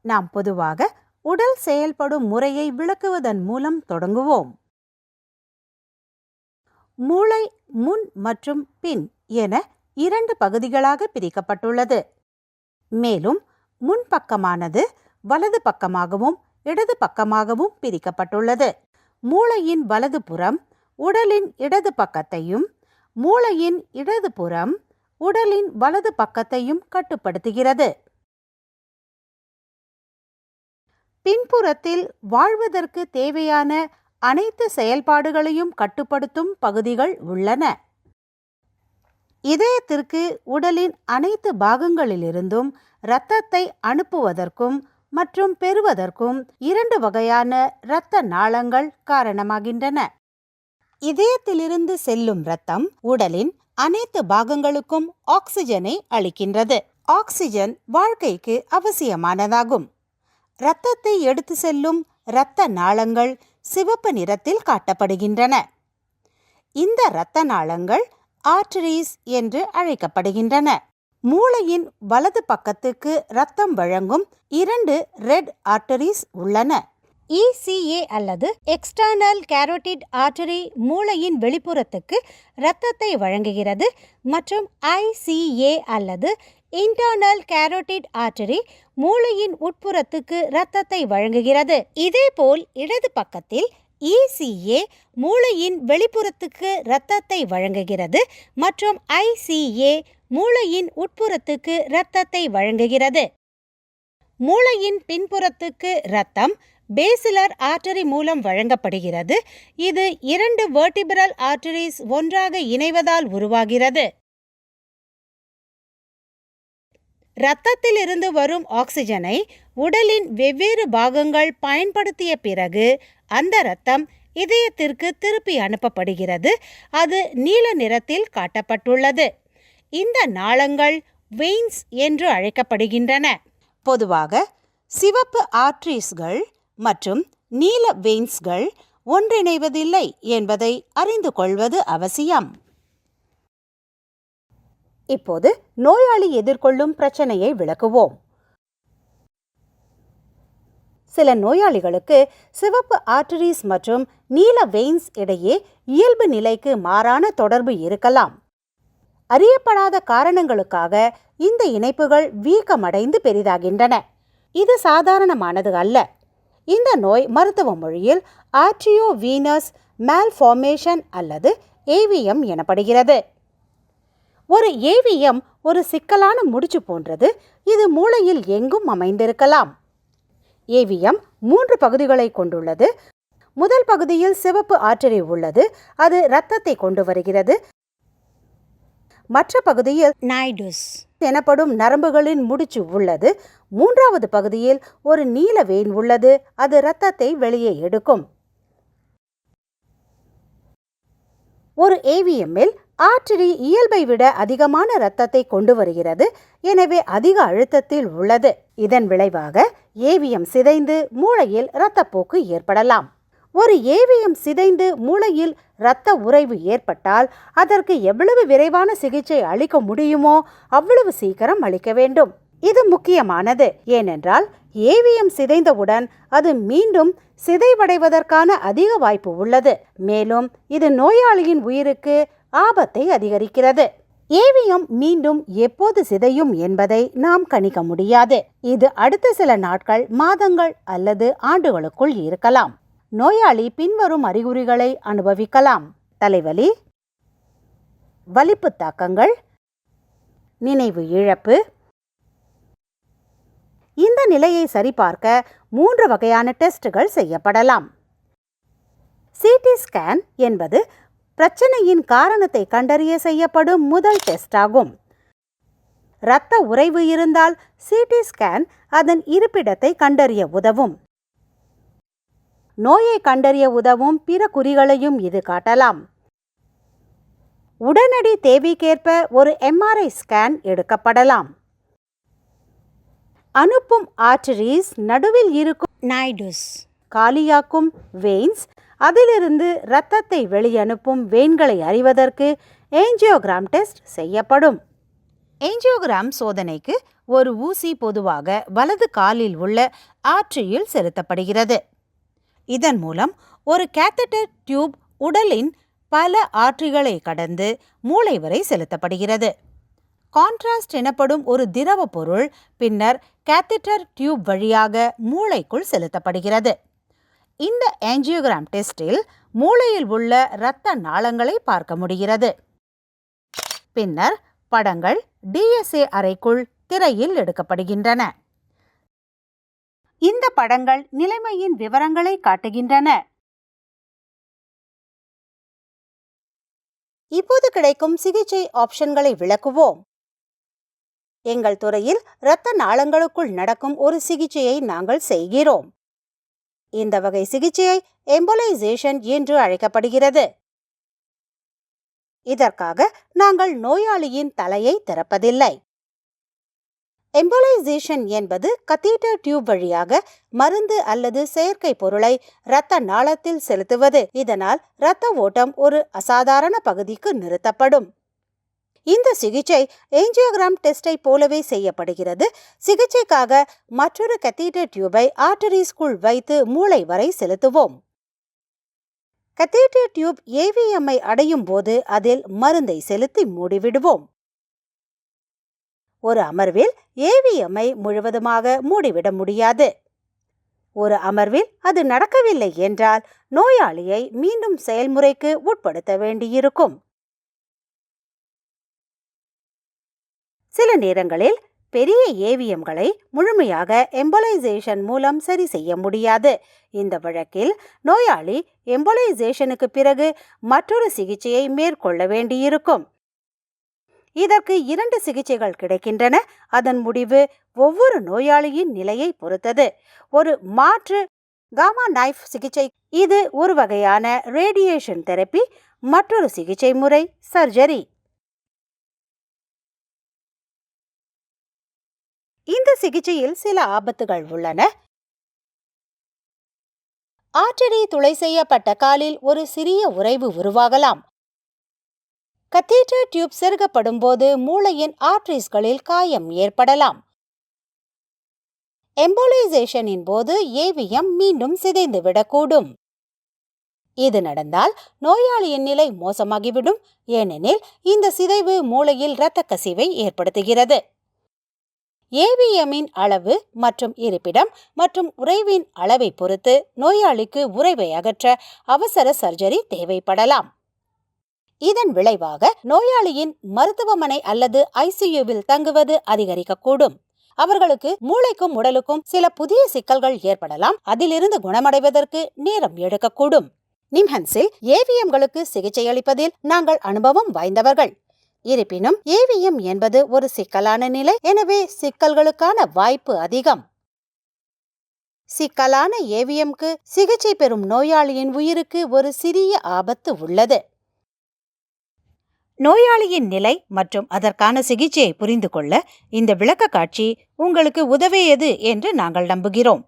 நாம் பொதுவாக உடல் செயல்படும் முறையை விளக்குவதன் மூலம் தொடங்குவோம். மூளை முன் மற்றும் பின் என 2 பகுதிகளாக பிரிக்கப்பட்டுள்ளது. மேலும் முன்பக்கமானது வலது பக்கமாகவும் இடது பக்கமாகவும் பிரிக்கப்பட்டுள்ளது. மூளையின் வலது புறம் உடலின் இடது பக்கத்தையும் மூளையின் இடது புறம் உடலின் வலது பக்கத்தையும் கட்டுப்படுத்துகிறது. பின்புறத்தில் வாழ்வதற்கு தேவையான அனைத்து செயல்பாடுகளையும் கட்டுப்படுத்தும் பகுதிகள் உள்ளன. இதயத்திற்கு உடலின் அனைத்து பாகங்களிலிருந்தும் இரத்தத்தை அனுப்புவதற்கும் மற்றும் பெறுவதற்கும் 2 வகையான இரத்த நாளங்கள் காரணமாகின்றன. இதயத்திலிருந்து செல்லும் இரத்தம் உடலின் அனைத்து பாகங்களுக்கும் ஆக்சிஜனை அளிக்கின்றது. ஆக்சிஜன் வாழ்க்கைக்கு அவசியமானதாகும். இரத்தத்தை எடுத்து செல்லும் இரத்த நாளங்கள் சிவப்பு நிறத்தில் காட்டப்படுகின்றன. இந்த இரத்த நாளங்கள் ஆர்டரீஸ் என்று அழைக்கப்படுகின்றன. மூளையின் வலது பக்கத்துக்கு இரத்தம் வழங்கும் 2 ரெட் ஆர்டரீஸ் உள்ளன. ECA அல்லது எக்ஸ்டர்னல் கேரோட்டிட் ஆர்டரி மூளையின் வெளிப்புறத்துக்கு இரத்தத்தை வழங்குகிறது மற்றும் ICA அல்லது இன்டர்னல் கேரோட்டிட் ஆர்டரி மூளையின் உட்புறத்துக்கு இரத்தத்தை வழங்குகிறது. இதேபோல் இடது பக்கத்தில் ECA மூளையின் வெளிப்புறத்துக்கு இரத்தத்தை வழங்குகிறது மற்றும் ICA மூளையின் உட்புறத்துக்கு இரத்தத்தை வழங்குகிறது. மூளையின் பின்புறத்துக்கு இரத்தம் பேசிலர் ஆர்டரி மூலம் வழங்கப்படுகிறது. இது 2 வெர்டிபிரல் ஆர்டரிஸ் ஒன்றாக இணைவதால் உருவாகிறது. இரத்தத்திலிருந்து வரும் ஆக்சிஜனை உடலின் வெவ்வேறு பாகங்கள் பயன்படுத்திய பிறகு அந்த இரத்தம் இதயத்திற்கு திருப்பி அனுப்பப்படுகிறது. அது நீல நிறத்தில் காட்டப்பட்டுள்ளது. இந்த நாளங்கள் வெயின்ஸ் என்று அழைக்கப்படுகின்றன. பொதுவாக சிவப்பு ஆர்டரிஸ்கள் மற்றும் நீல வெயின்ஸ்கள் ஒன்றிணைவதில்லை என்பதை அறிந்து கொள்வது அவசியம். இப்போது நோயாளி எதிர்கொள்ளும் பிரச்சனையை விளக்குவோம். சில நோயாளிகளுக்கு சிவப்பு ஆர்டரிஸ் மற்றும் நீல வெயின்ஸ் இடையே இயல்பு நிலைக்கு மாறான தொடர்பு இருக்கலாம். அறியப்படாத காரணங்களுக்காக இந்த இணைப்புகள் வீக்கமடைந்து பெரிதாகின்றன. இது சாதாரணமானது அல்ல. இந்த நோய் மருத்துவ மொழியில் ஆர்டியோவீனஸ் மால்ஃபார்மேஷன் அல்லது AVM எனப்படுகிறது. ஒரு AVM ஒரு சிக்கலான முடிச்சு போன்றது. இது மூளையில் எங்கும் அமைந்திருக்கலாம். AVM 3 பகுதிகளை கொண்டுள்ளது. முதல் பகுதியில் சிவப்பு ஆர்டரி உள்ளது. அது இரத்தத்தை கொண்டு வருகிறது. மற்ற பகுதியில் நைடுஸ் எனப்படும் நரம்புகளின் முடிச்சு உள்ளது. மூன்றாவது பகுதியில் ஒரு நீல வெயின் உள்ளது. அது இரத்தத்தை வெளியே எடுக்கும். ஒரு AVM-இல் ஆர்டரி இயல்பை விட அதிகமான இரத்தத்தை கொண்டு வருகிறது. எனவே அதிக அழுத்தத்தில் உள்ளது. இதன் விளைவாக AVM சிதைந்து மூளையில் இரத்தப்போக்கு ஏற்படலாம். ஒரு AVM சிதைந்து மூளையில் இரத்த உறைவு ஏற்பட்டால் அதற்கு எவ்வளவு விரைவான சிகிச்சை அளிக்க முடியுமோ அவ்வளவு சீக்கிரம் அளிக்க வேண்டும். இது முக்கியமானது. ஏனென்றால் AVM சிதைந்தவுடன் அது மீண்டும் சிதைவடைவதற்கான அதிக வாய்ப்பு உள்ளது. மேலும் இது நோயாளியின் உயிருக்கு ஆபத்தை அதிகரிக்கிறது. AVM மீண்டும் எப்போது சிதையும் என்பதை நாம் கணிக்க முடியாது. இது அடுத்த சில நாட்கள், மாதங்கள் அல்லது ஆண்டுகளுக்குள் இருக்கலாம். நோயாளி பின்வரும் அறிகுறிகளை அனுபவிக்கலாம்: தலைவலி, வலிப்பு தாக்கங்கள், நினைவு இழப்பு. இந்த நிலையை சரிபார்க்க 3 வகையான டெஸ்டுகள் செய்யப்படலாம். CT ஸ்கேன் என்பது பிரச்சனையின் காரணத்தை கண்டறிய செய்யப்படும் முதல் டெஸ்ட் ஆகும். இரத்த உறைவு இருந்தால் CT ஸ்கேன் அதன் இருப்பிடத்தை கண்டறிய உதவும். நோயை கண்டறிய உதவும் பிற குறிகளையும் இது காட்டலாம். உடனடி தேவைக்கேற்ப ஒரு MRI ஸ்கேன் எடுக்கப்படலாம். அனுப்பும் ஆர்டரிஸ் நடுவில் இருக்கும் நைடுஸ் காலியாக்கும் வெயின்ஸ், அதிலிருந்து இரத்தத்தை வெளியனுப்பும் வெயின்களை அறிவதற்கு ஏஞ்சியோகிராம் டெஸ்ட் செய்யப்படும். ஏஞ்சியோகிராம் சோதனைக்கு ஒரு ஊசி பொதுவாக வலது காலில் உள்ள ஆர்டரியில் செலுத்தப்படுகிறது. இதன் மூலம் ஒரு கேத்தட்டர் டியூப் உடலின் பல ஆர்டரிகளை கடந்து மூளை வரை செலுத்தப்படுகிறது. கான்ட்ராஸ்ட் எனப்படும் ஒரு திரவ பொருள் பின்னர் கேத்தட்டர் டியூப் வழியாக மூளைக்குள் செலுத்தப்படுகிறது. இந்த ஏஞ்சியோகிராம் டெஸ்டில் மூளையில் உள்ள இரத்த நாளங்களை பார்க்க முடிகிறது. பின்னர் படங்கள் டிஎஸ்ஏ அறைக்குள் திரையில் எடுக்கப்படுகின்றன. இந்த படங்கள் நிலைமையின் விவரங்களை காட்டுகின்றன. இப்போது கிடைக்கும் சிகிச்சை ஆப்ஷன்களை விளக்குவோம். எங்கள் துறையில் இரத்த நாளங்களுக்குள் நடக்கும் ஒரு சிகிச்சையை நாங்கள் செய்கிறோம். இந்த வகை சிகிச்சையை எம்போலைசேஷன் என்று அழைக்கப்படுகிறது. இதற்காக நாங்கள் நோயாளியின் தலையை திறப்பதில்லை. எம்போலைசேஷன் என்பது கத்தீட்டர் டியூப் வழியாக மருந்து அல்லது செயற்கை பொருளை இரத்த நாளத்தில் செலுத்துவது. இதனால் இரத்த ஓட்டம் ஒரு அசாதாரண பகுதிக்கு நிறுத்தப்படும். இந்த சிகிச்சை ஏஞ்சியோகிராம் டெஸ்டை போலவே செய்யப்படுகிறது. சிகிச்சைக்காக மற்றொரு கத்தீட்டர் டியூபை ஆர்டரிஸ்குள் வைத்து மூளை வரை செலுத்துவோம். கத்தீட்டர் டியூப் ஏவிஎம்ஐ அடையும் போது அதில் மருந்தை செலுத்தி மூடிவிடுவோம். ஒரு அமர்வில் ஏவிஎம்ஐ முழுவதுமாக மூடிவிட முடியாது. ஒரு அமர்வில் அது நடக்கவில்லை என்றால் நோயாளியை மீண்டும் செயல்முறைக்கு உட்படுத்த வேண்டியிருக்கும். சில நேரங்களில் பெரிய ஏவிஎம்களை முழுமையாக எம்போலைசேஷன் மூலம் சரி செய்ய முடியாது. இந்த வழக்கில் நோயாளி எம்போலைசேஷனுக்கு பிறகு மற்றொரு சிகிச்சையை மேற்கொள்ள வேண்டியிருக்கும். இதற்கு 2 சிகிச்சைகள் கிடைக்கின்றன. அதன் முடிவு ஒவ்வொரு நோயாளியின் நிலையை பொறுத்தது. ஒரு மாற்று காமா நைஃப் சிகிச்சை, இது ஒரு வகையான ரேடியேஷன் தெரப்பி. மற்றொரு சிகிச்சை முறை சர்ஜரி. இந்த சிகிச்சையில் சில ஆபத்துகள் உள்ளன. ஆர்டரி துளை செய்யப்பட்ட காலில் ஒரு சிறிய உறைவு உருவாகலாம். கத்தீட்டர் டியூப் செருகப்படும் போது மூளையின் ஆர்டரிஸ்களில் காயம் ஏற்படலாம். எம்போலைசேஷனின் போது ஏவிஎம் மீண்டும் சிதைந்துவிடக்கூடும். இது நடந்தால் நோயாளியின் நிலை மோசமாகிவிடும். ஏனெனில் இந்த சிதைவு மூளையில் இரத்த கசிவை ஏற்படுத்துகிறது. ஏவிஎம்மின் அளவு மற்றும் இருப்பிடம் மற்றும் உறைவின் அளவை பொறுத்து நோயாளிக்கு உறைவை அகற்ற அவசர சர்ஜரி தேவைப்படலாம். இதன் விளைவாக நோயாளியின் மருத்துவமனை அல்லது ஐசியூவில் தங்குவது அதிகரிக்கக்கூடும். அவர்களுக்கு மூளைக்கும் உடலுக்கும் சில புதிய சிக்கல்கள் ஏற்படலாம். அதிலிருந்து குணமடைவதற்கு நேரம் எடுக்கக்கூடும். நிம்ஹன்ஸில் ஏவிஎம்களுக்கு சிகிச்சை அளிப்பதில் நாங்கள் அனுபவம் வாய்ந்தவர்கள். இருப்பினும் ஏவிஎம் என்பது ஒரு சிக்கலான நிலை. எனவே சிக்கல்களுக்கான வாய்ப்பு அதிகம். சிக்கலான ஏவிஎம்க்கு சிகிச்சை பெறும் நோயாளியின் உயிருக்கு ஒரு சிறிய ஆபத்து உள்ளது. நோயாளியின் நிலை மற்றும் அதற்கான சிகிச்சையை புரிந்து கொள்ள இந்த விளக்கக்காட்சி உங்களுக்கு உதவியது என்று நாங்கள் நம்புகிறோம்.